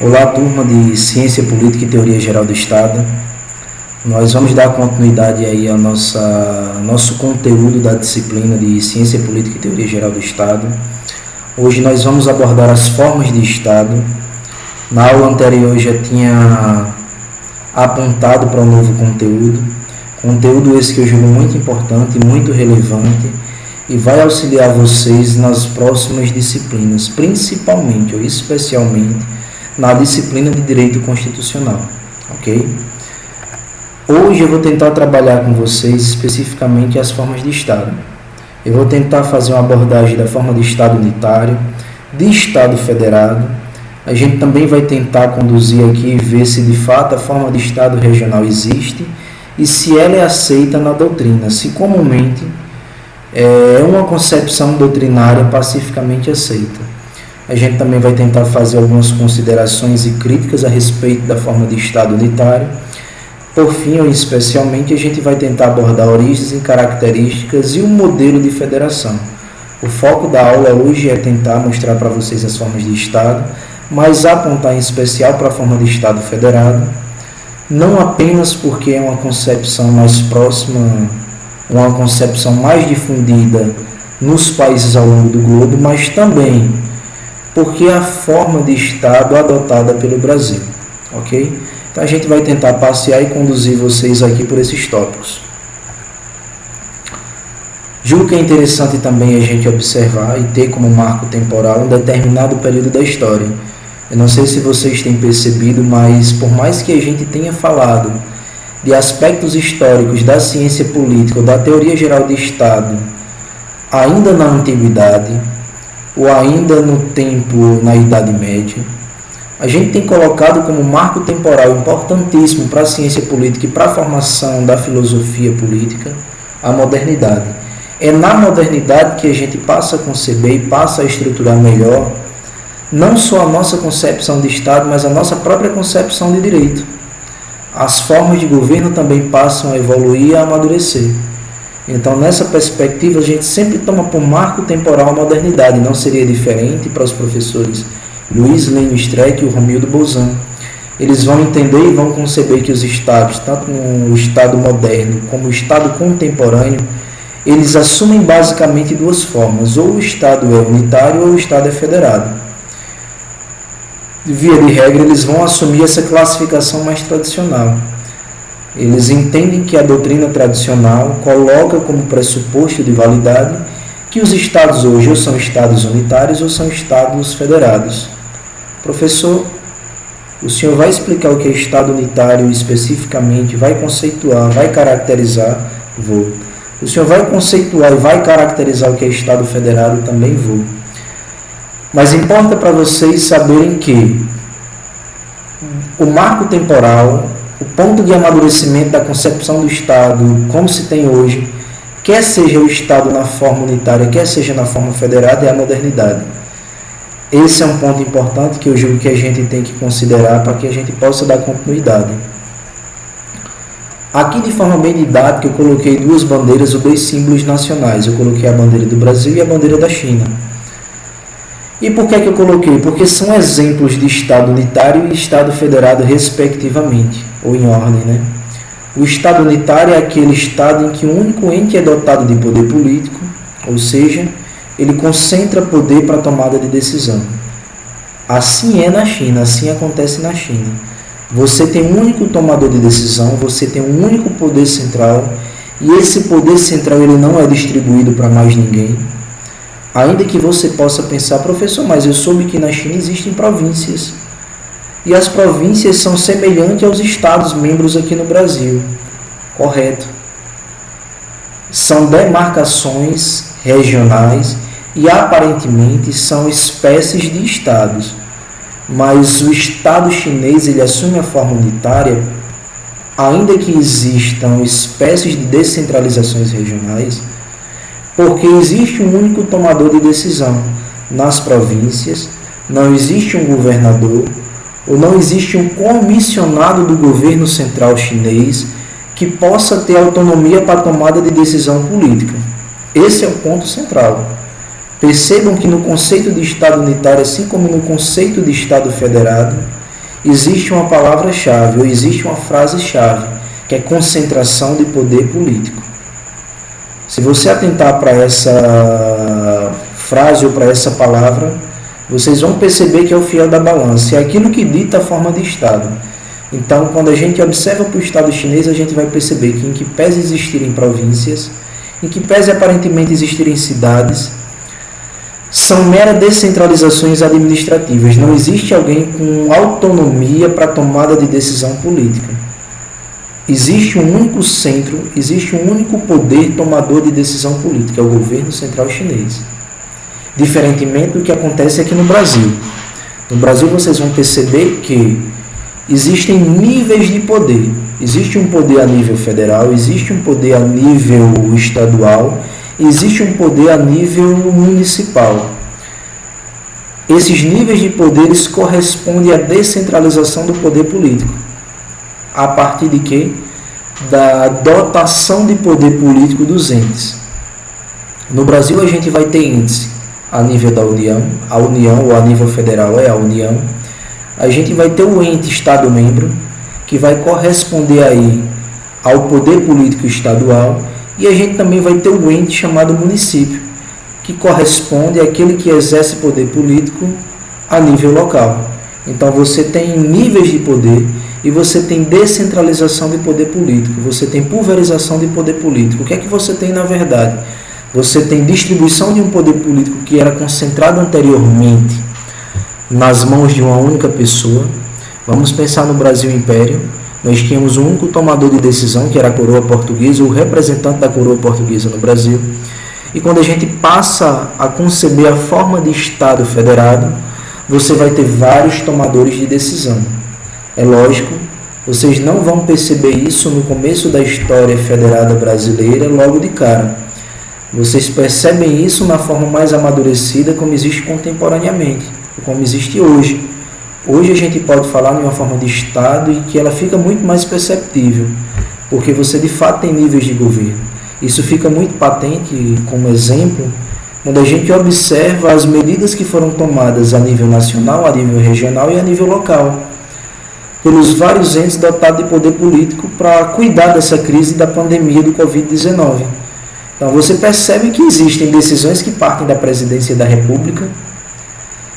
Olá, turma de Ciência Política e Teoria Geral do Estado. Nós vamos dar continuidade aí ao nosso conteúdo da disciplina de Ciência Política e Teoria Geral do Estado. Hoje nós vamos abordar as formas de Estado. Na aula anterior eu já tinha apontado para um novo conteúdo esse que eu julgo muito importante, muito relevante e vai auxiliar vocês nas próximas disciplinas, principalmente ou especialmente na disciplina de Direito Constitucional, ok? Hoje eu vou tentar trabalhar com vocês especificamente as formas de Estado. Eu vou tentar fazer uma abordagem da forma de Estado unitário, de Estado federado. A gente também vai tentar conduzir aqui e ver se de fato a forma de Estado regional existe e se ela é aceita na doutrina, se comumente é uma concepção doutrinária pacificamente aceita. A gente também vai tentar fazer algumas considerações e críticas a respeito da forma de Estado unitário. Por fim, ou especialmente, a gente vai tentar abordar origens e características e o modelo de federação. O foco da aula hoje é tentar mostrar para vocês as formas de Estado, mas apontar em especial para a forma de Estado federado, não apenas porque é uma concepção mais próxima, uma concepção mais difundida nos países ao longo do globo, mas também porque é a forma de Estado adotada pelo Brasil, ok? Então a gente vai tentar passear e conduzir vocês aqui por esses tópicos. Julgo que é interessante também a gente observar e ter como marco temporal um determinado período da história. Eu não sei se vocês têm percebido, mas por mais que a gente tenha falado de aspectos históricos da ciência política ou da teoria geral de Estado ainda na antiguidade, ou ainda no tempo, na Idade Média, a gente tem colocado como marco temporal importantíssimo para a ciência política e para a formação da filosofia política a modernidade. É na modernidade que a gente passa a conceber e passa a estruturar melhor não só a nossa concepção de Estado, mas a nossa própria concepção de direito. As formas de governo também passam a evoluir e a amadurecer. Então, nessa perspectiva, a gente sempre toma por marco temporal a modernidade. Não seria diferente para os professores Luiz Lênio Streck e o Romildo Bolzan. Eles vão entender e vão conceber que os estados, tanto o Estado moderno como o Estado contemporâneo, eles assumem basicamente duas formas. Ou o Estado é unitário ou o Estado é federado. Via de regra, eles vão assumir essa classificação mais tradicional. Eles entendem que a doutrina tradicional coloca como pressuposto de validade que os estados hoje ou são estados unitários ou são estados federados. Professor, o senhor vai explicar o que é estado unitário especificamente, vai conceituar, vai caracterizar? Vou. O senhor vai conceituar e vai caracterizar o que é estado federado? Também vou. Mas importa para vocês saberem que o marco temporal, o ponto de amadurecimento da concepção do Estado, como se tem hoje, quer seja o Estado na forma unitária, quer seja na forma federada, é a modernidade. Esse é um ponto importante que eu julgo que a gente tem que considerar para que a gente possa dar continuidade. Aqui, de forma bem didática, eu coloquei duas bandeiras ou dois símbolos nacionais. Eu coloquei a bandeira do Brasil e a bandeira da China. E por que eu coloquei? Porque são exemplos de Estado unitário e Estado federado, respectivamente, ou em ordem, né? O Estado unitário é aquele Estado em que o único ente é dotado de poder político, ou seja, ele concentra poder para a tomada de decisão. Assim é na China, assim acontece na China. Você tem um único tomador de decisão, você tem um único poder central, e esse poder central ele não é distribuído para mais ninguém. Ainda que você possa pensar, professor, mas eu soube que na China existem províncias. E as províncias são semelhantes aos estados membros aqui no Brasil. Correto. São demarcações regionais e aparentemente são espécies de estados. Mas o Estado chinês ele assume a forma unitária, ainda que existam espécies de descentralizações regionais, porque existe um único tomador de decisão. Nas províncias, não existe um governador, ou não existe um comissionado do governo central chinês que possa ter autonomia para a tomada de decisão política. Esse é o ponto central. Percebam que no conceito de Estado unitário, assim como no conceito de Estado federado, existe uma palavra-chave ou existe uma frase-chave, que é concentração de poder político. Se você atentar para essa frase ou para essa palavra, vocês vão perceber que é o fiel da balança, é aquilo que dita a forma de Estado. Então, quando a gente observa para o Estado chinês, a gente vai perceber que, em que pese existirem províncias, em que pese aparentemente existirem cidades, são meras descentralizações administrativas. Não existe alguém com autonomia para a tomada de decisão política. Existe um único centro, existe um único poder tomador de decisão política, é o governo central chinês. Diferentemente do que acontece aqui no Brasil. No Brasil vocês vão perceber que existem níveis de poder. Existe um poder a nível federal, existe um poder a nível estadual, existe um poder a nível municipal. Esses níveis de poderes correspondem à descentralização do poder político. A partir de quê? Da dotação de poder político dos entes. No Brasil a gente vai ter índice a nível da União, a União ou a nível federal é a União. A gente vai ter o ente Estado-membro, que vai corresponder aí ao poder político estadual, e a gente também vai ter o ente chamado município, que corresponde àquele que exerce poder político a nível local. Então você tem níveis de poder e você tem descentralização de poder político, você tem pulverização de poder político. O que é que você tem na verdade? Você tem distribuição de um poder político que era concentrado anteriormente nas mãos de uma única pessoa. Vamos pensar no Brasil Império. Nós tínhamos um único tomador de decisão, que era a coroa portuguesa, o representante da coroa portuguesa no Brasil. E quando a gente passa a conceber a forma de Estado federado, você vai ter vários tomadores de decisão. É lógico, vocês não vão perceber isso no começo da história federada brasileira logo de cara. Vocês percebem isso na forma mais amadurecida, como existe contemporaneamente, como existe hoje. Hoje a gente pode falar de uma forma de Estado e que ela fica muito mais perceptível, porque você de fato tem níveis de governo. Isso fica muito patente como exemplo quando a gente observa as medidas que foram tomadas a nível nacional, a nível regional e a nível local, pelos vários entes dotados de poder político para cuidar dessa crise da pandemia do Covid-19. Então você percebe que existem decisões que partem da presidência da República,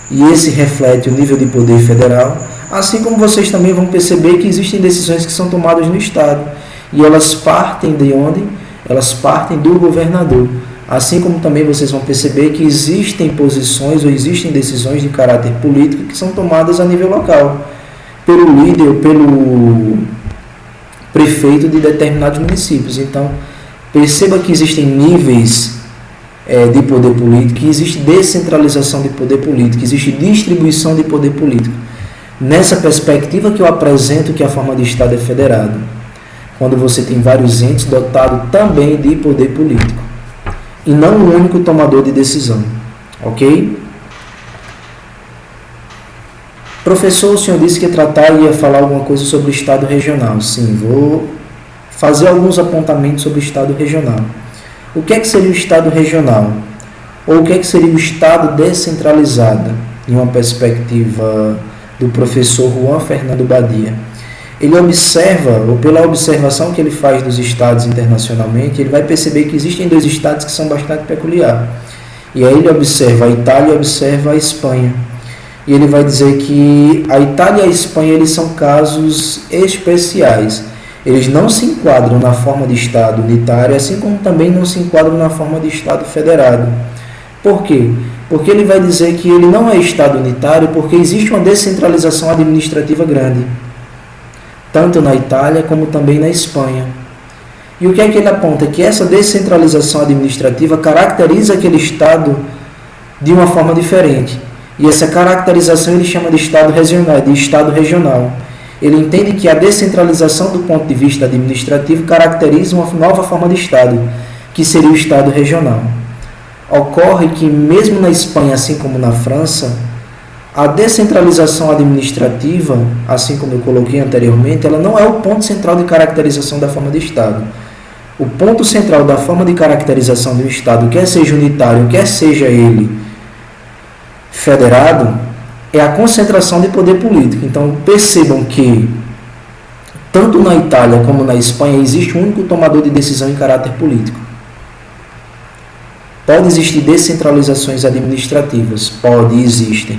e esse reflete o nível de poder federal, assim como vocês também vão perceber que existem decisões que são tomadas no Estado, e elas partem de onde? Elas partem do governador. Assim como também vocês vão perceber que existem posições ou existem decisões de caráter político que são tomadas a nível local, pelo líder ou pelo prefeito de determinados municípios. Então, perceba que existem níveis de poder político, que existe descentralização de poder político, existe distribuição de poder político. Nessa perspectiva que eu apresento que a forma de Estado é federado, quando você tem vários entes dotados também de poder político, e não um único tomador de decisão. Ok? Professor, o senhor disse que ia falar alguma coisa sobre o Estado regional. Sim, vou fazer alguns apontamentos sobre o Estado regional. O que é que seria o Estado regional? Ou o que é que seria o Estado descentralizado, em uma perspectiva do professor Juan Fernando Badia? Ele observa, ou pela observação que ele faz dos estados internacionalmente, ele vai perceber que existem dois estados que são bastante peculiares. E aí ele observa a Itália e observa a Espanha. E ele vai dizer que a Itália e a Espanha eles são casos especiais. Eles não se enquadram na forma de Estado unitário, assim como também não se enquadram na forma de Estado federado. Por quê? Porque ele vai dizer que ele não é Estado unitário porque existe uma descentralização administrativa grande, tanto na Itália como também na Espanha. E o que é que ele aponta? Que essa descentralização administrativa caracteriza aquele Estado de uma forma diferente. E essa caracterização ele chama de Estado regional, Ele entende que a descentralização do ponto de vista administrativo caracteriza uma nova forma de Estado, que seria o Estado regional. Ocorre que mesmo na Espanha, assim como na França, a descentralização administrativa, assim como eu coloquei anteriormente, ela não é o ponto central de caracterização da forma de Estado. O ponto central da forma de caracterização do Estado, quer seja unitário, quer seja ele federado, é a concentração de poder político. Então, percebam que tanto na Itália como na Espanha existe um único tomador de decisão em caráter político. Pode existir descentralizações administrativas, existem.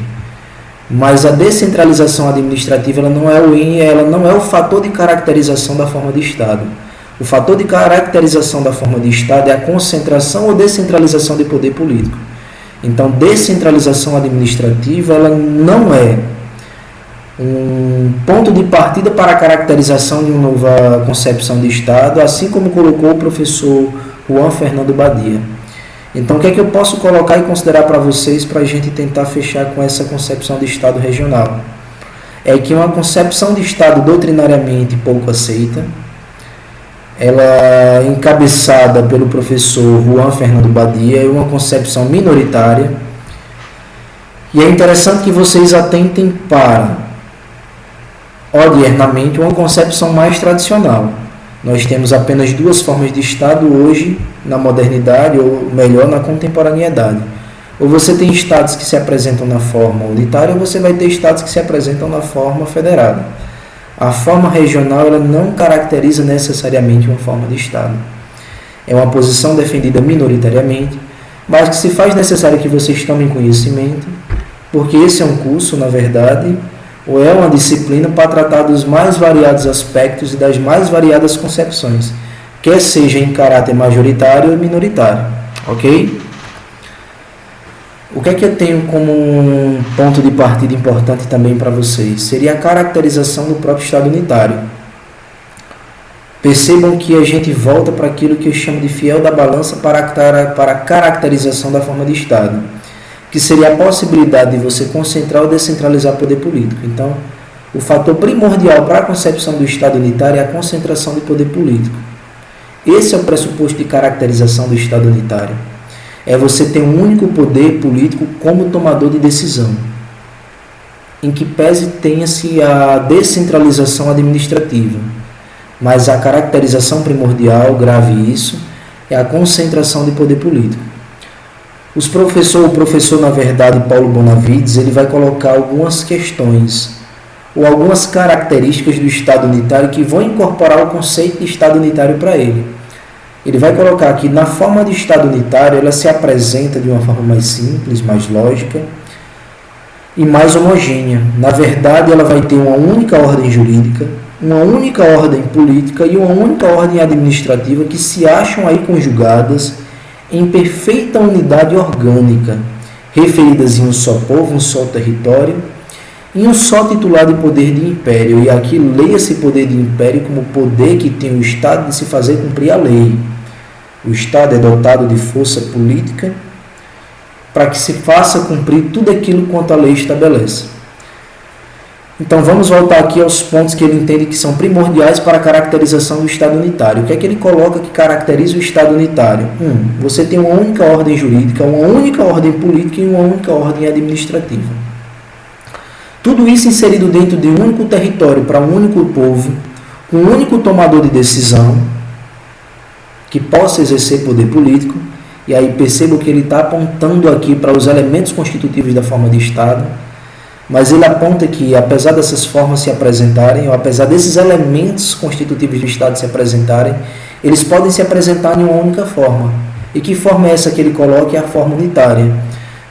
Mas a descentralização administrativa ela não é o fator de caracterização da forma de Estado. O fator de caracterização da forma de Estado é a concentração ou descentralização de poder político. Então, descentralização administrativa ela não é um ponto de partida para a caracterização de uma nova concepção de Estado, assim como colocou o professor Juan Fernando Badia. Então, o que é que eu posso colocar e considerar para vocês para a gente tentar fechar com essa concepção de Estado regional? É que uma concepção de Estado doutrinariamente pouco aceita, ela encabeçada pelo professor Juan Fernando Badia, é uma concepção minoritária, e é interessante que vocês atentem para, odiernamente, uma concepção mais tradicional. Nós temos apenas duas formas de Estado hoje, na modernidade, ou melhor, na contemporaneidade. Ou você tem Estados que se apresentam na forma unitária, ou você vai ter Estados que se apresentam na forma federada. A forma regional ela não caracteriza necessariamente uma forma de Estado. É uma posição defendida minoritariamente, mas que se faz necessário que vocês tomem conhecimento, porque esse é um curso, na verdade, ou é uma disciplina para tratar dos mais variados aspectos e das mais variadas concepções, quer seja em caráter majoritário ou minoritário, ok? O que é que eu tenho como um ponto de partida importante também para vocês? Seria a caracterização do próprio Estado unitário. Percebam que a gente volta para aquilo que eu chamo de fiel da balança para a caracterização da forma de Estado, que seria a possibilidade de você concentrar ou descentralizar poder político. Então, o fator primordial para a concepção do Estado unitário é a concentração de poder político. Esse é o pressuposto de caracterização do Estado unitário. É você ter um único poder político como tomador de decisão, em que pese tenha-se a descentralização administrativa, mas a caracterização primordial, grave isso, é a concentração de poder político. O professor, na verdade, Paulo Bonavides, ele vai colocar algumas questões ou algumas características do Estado unitário que vão incorporar o conceito de Estado unitário para ele. Ele vai colocar que na forma de Estado unitário ela se apresenta de uma forma mais simples, mais lógica e mais homogênea. Na verdade, ela vai ter uma única ordem jurídica, uma única ordem política e uma única ordem administrativa que se acham aí conjugadas em perfeita unidade orgânica, referidas em um só povo, um só território, em um só titular de poder de império. E aqui leia-se poder de império como poder que tem o Estado de se fazer cumprir a lei. O Estado é dotado de força política para que se faça cumprir tudo aquilo quanto a lei estabelece. Então vamos voltar aqui aos pontos que ele entende que são primordiais para a caracterização do Estado unitário. O que é que ele coloca que caracteriza o Estado unitário? Você tem uma única ordem jurídica, uma única ordem política e uma única ordem administrativa. Tudo isso inserido dentro de um único território para um único povo, com um único tomador de decisão que possa exercer poder político. E aí perceba que ele está apontando aqui para os elementos constitutivos da forma de Estado, mas ele aponta que, apesar dessas formas se apresentarem, ou apesar desses elementos constitutivos do Estado se apresentarem, eles podem se apresentar em uma única forma. E que forma é essa que ele coloca? É a forma unitária.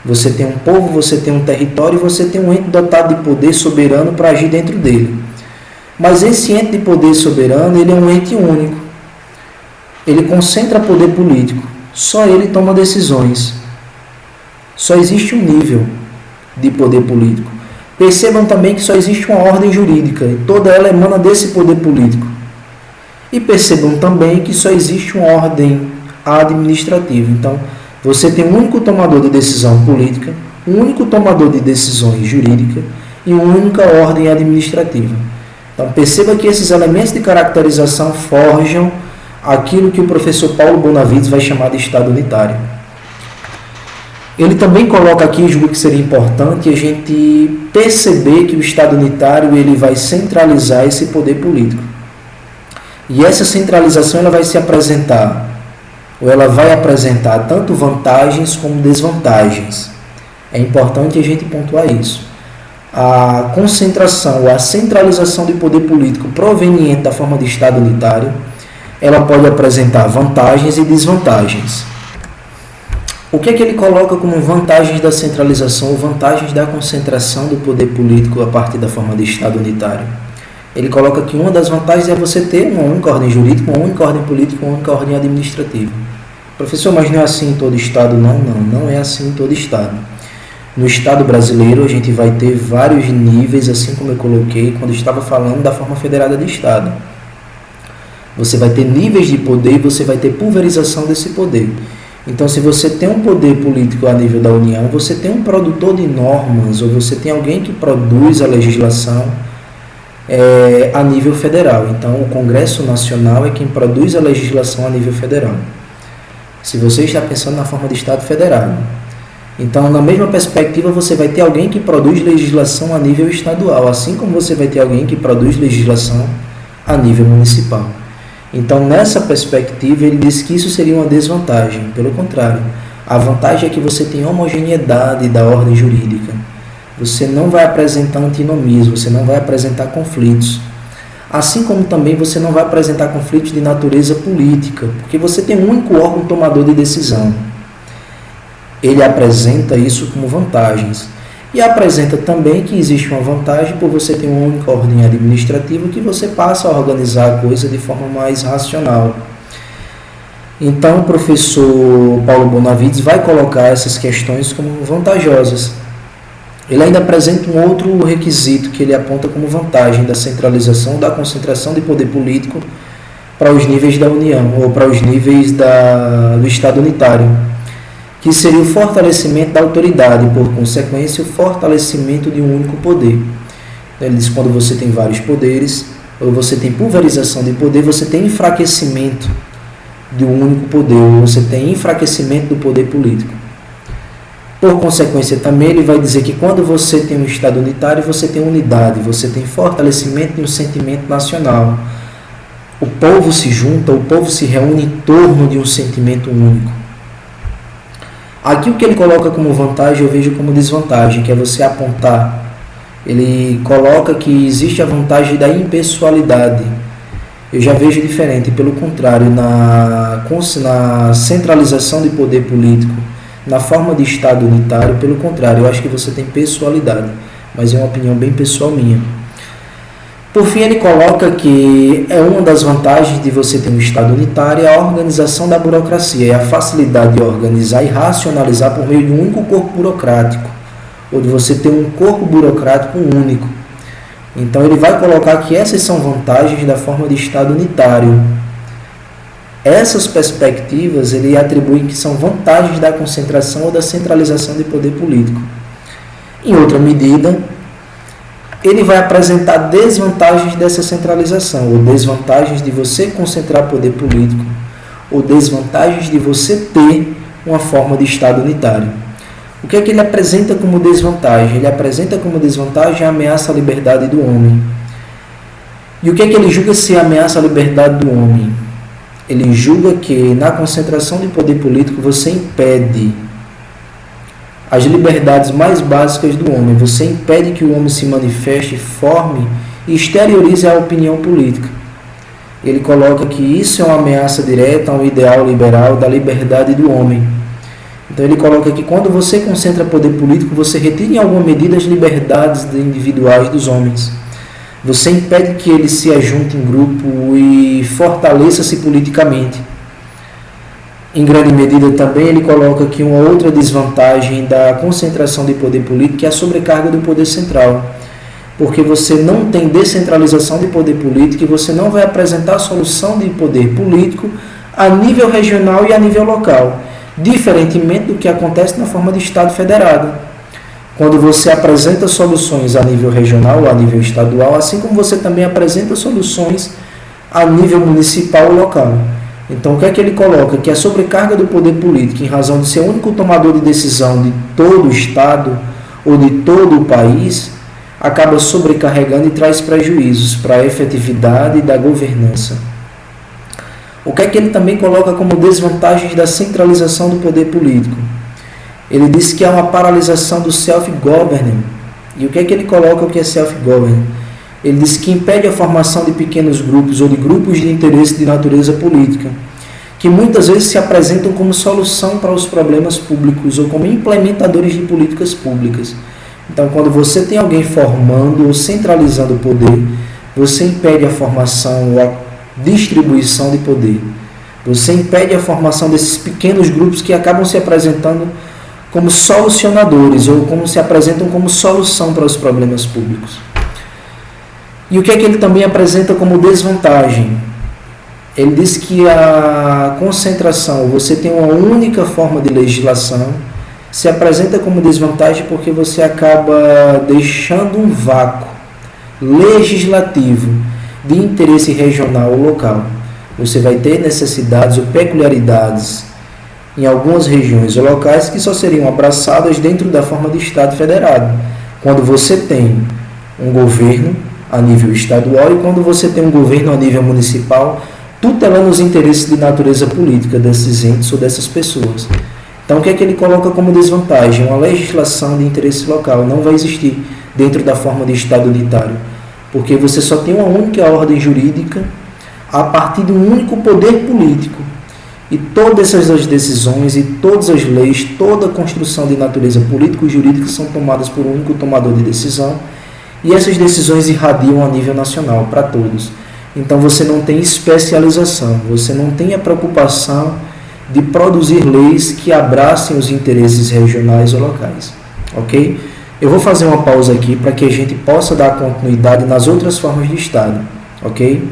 Você tem um povo, você tem um território e você tem um ente dotado de poder soberano para agir dentro dele. Mas esse ente de poder soberano, ele é um ente único. Ele concentra poder político. Só ele toma decisões. Só existe um nível de poder político. Percebam também que só existe uma ordem jurídica e toda ela emana desse poder político. E percebam também que só existe uma ordem administrativa. Então, você tem um único tomador de decisão política, um único tomador de decisões jurídicas e uma única ordem administrativa. Então, perceba que esses elementos de caracterização forjam aquilo que o professor Paulo Bonavides vai chamar de Estado unitário. Ele também coloca aqui, julgo que seria importante, a gente perceber que o Estado unitário ele vai centralizar esse poder político. E essa centralização ela vai se apresentar, ou ela vai apresentar tanto vantagens como desvantagens. É importante a gente pontuar isso. a concentração ou a centralização de poder político proveniente da forma de Estado unitário, ela pode apresentar vantagens e desvantagens. O que é que ele coloca como vantagens da centralização ou vantagens da concentração do poder político a partir da forma de Estado unitário? Ele coloca que uma das vantagens é você ter uma única ordem jurídica, uma única ordem política, uma única ordem administrativa. Professor, mas não é assim em todo Estado? Não é assim em todo Estado. No Estado brasileiro, a gente vai ter vários níveis, assim como eu coloquei quando estava falando da forma federada de Estado. Você vai ter níveis de poder e você vai ter pulverização desse poder. Então, se você tem um poder político a nível da União, você tem um produtor de normas, ou você tem alguém que produz a legislação a nível federal. Então, o Congresso Nacional é quem produz a legislação a nível federal. Se você está pensando na forma de Estado federado. Então, na mesma perspectiva, você vai ter alguém que produz legislação a nível estadual, assim como você vai ter alguém que produz legislação a nível municipal. Então, nessa perspectiva, ele diz que isso seria uma desvantagem. Pelo contrário, a vantagem é que você tem homogeneidade da ordem jurídica. Você não vai apresentar antinomias, você não vai apresentar conflitos. Assim como também você não vai apresentar conflitos de natureza política, porque você tem um único órgão tomador de decisão. Ele apresenta isso como vantagens. E apresenta também que existe uma vantagem por você ter uma única ordem administrativa que você passa a organizar a coisa de forma mais racional. Então, o professor Paulo Bonavides vai colocar essas questões como vantajosas. Ele ainda apresenta um outro requisito que ele aponta como vantagem da centralização, da concentração de poder político para os níveis da União, ou para os níveis do Estado unitário, que seria o fortalecimento da autoridade, por consequência, o fortalecimento de um único poder. Ele diz que quando você tem vários poderes, ou você tem pulverização de poder, você tem enfraquecimento de um único poder, ou você tem enfraquecimento do poder político. Por consequência, também ele vai dizer que quando você tem um Estado unitário, você tem unidade, você tem fortalecimento de um sentimento nacional. O povo se junta, o povo se reúne em torno de um sentimento único. Aqui o que ele coloca como vantagem eu vejo como desvantagem, que é você apontar. Ele coloca que existe a vantagem da impessoalidade. Eu já vejo diferente, pelo contrário, na centralização de poder político, na forma de Estado unitário, pelo contrário, eu acho que você tem pessoalidade, mas é uma opinião bem pessoal minha. Por fim, ele coloca que é uma das vantagens de você ter um Estado unitário a organização da burocracia, é a facilidade de organizar e racionalizar por meio de um único corpo burocrático, ou de você ter um corpo burocrático único. Então, ele vai colocar que essas são vantagens da forma de Estado unitário. Essas perspectivas ele atribui que são vantagens da concentração ou da centralização de poder político. Em outra medida, ele vai apresentar desvantagens dessa centralização, ou desvantagens de você concentrar poder político, ou desvantagens de você ter uma forma de Estado unitário. O que é que ele apresenta como desvantagem? Ele apresenta como desvantagem a ameaça à liberdade do homem. E o que é que ele julga ser ameaça à liberdade do homem? Ele julga que na concentração de poder político você impede as liberdades mais básicas do homem. Você impede que o homem se manifeste, forme e exteriorize a opinião política. Ele coloca que isso é uma ameaça direta a um ideal liberal da liberdade do homem. Então ele coloca que quando você concentra poder político, você retira em alguma medida as liberdades individuais dos homens. Você impede que eles se ajuntem em grupo e fortaleça-se politicamente. Em grande medida também ele coloca que uma outra desvantagem da concentração de poder político é a sobrecarga do poder central, porque você não tem descentralização de poder político e você não vai apresentar solução de poder político a nível regional e a nível local, diferentemente do que acontece na forma de Estado federado, quando você apresenta soluções a nível regional ou a nível estadual, assim como você também apresenta soluções a nível municipal ou local. Então, o que é que ele coloca? Que a sobrecarga do poder político, em razão de ser o único tomador de decisão de todo o Estado ou de todo o país, acaba sobrecarregando e traz prejuízos para a efetividade da governança. O que é que ele também coloca como desvantagens da centralização do poder político? Ele diz que há uma paralisação do self-governing, E o que é que ele coloca o que é self-governed? Ele diz que impede a formação de pequenos grupos ou de grupos de interesse de natureza política, que muitas vezes se apresentam como solução para os problemas públicos ou como implementadores de políticas públicas. Então, quando você tem alguém formando ou centralizando o poder, você impede a formação ou a distribuição de poder. Você impede a formação desses pequenos grupos que acabam se apresentando como solucionadores ou como se apresentam como solução para os problemas públicos. E o que é que ele também apresenta como desvantagem? Ele diz que a concentração, você tem uma única forma de legislação, se apresenta como desvantagem porque você acaba deixando um vácuo legislativo de interesse regional ou local. Você vai ter necessidades ou peculiaridades em algumas regiões ou locais que só seriam abraçadas dentro da forma de Estado federado, quando você tem um governo a nível estadual e quando você tem um governo a nível municipal tutelando os interesses de natureza política desses entes ou dessas pessoas. Então, o que é que ele coloca como desvantagem? Uma legislação de interesse local não vai existir dentro da forma de Estado unitário, porque você só tem uma única ordem jurídica a partir de um único poder político. E todas essas decisões e todas as leis, toda a construção de natureza política e jurídica são tomadas por um único tomador de decisão, e essas decisões irradiam a nível nacional para todos. Então você não tem especialização, você não tem a preocupação de produzir leis que abracem os interesses regionais ou locais. Ok? Eu vou fazer uma pausa aqui para que a gente possa dar continuidade nas outras formas de Estado. Ok?